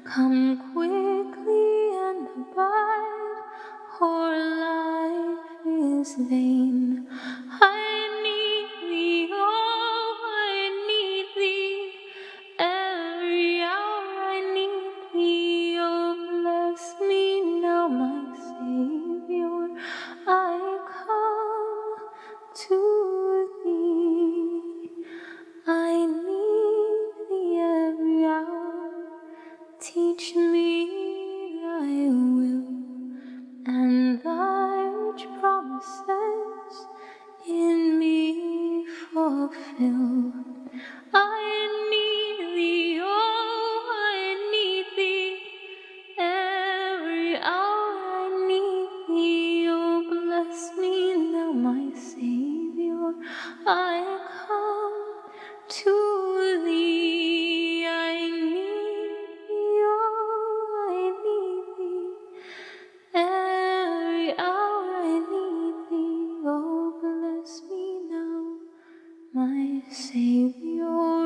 Come quickly and abide, or life is vain. I need thee, oh, I need thee. Every hour I need thee, oh, bless me now, my Savior. I come to thee. I need thee every hour. Teach me thy will, and thy rich promises in me fulfill. I need thee, oh, I need thee. Every hour I need thee, oh, bless me now, my Savior. I come to thee. I need thee, oh, I need thee. Every hour I need thee, oh, bless me now, my Savior.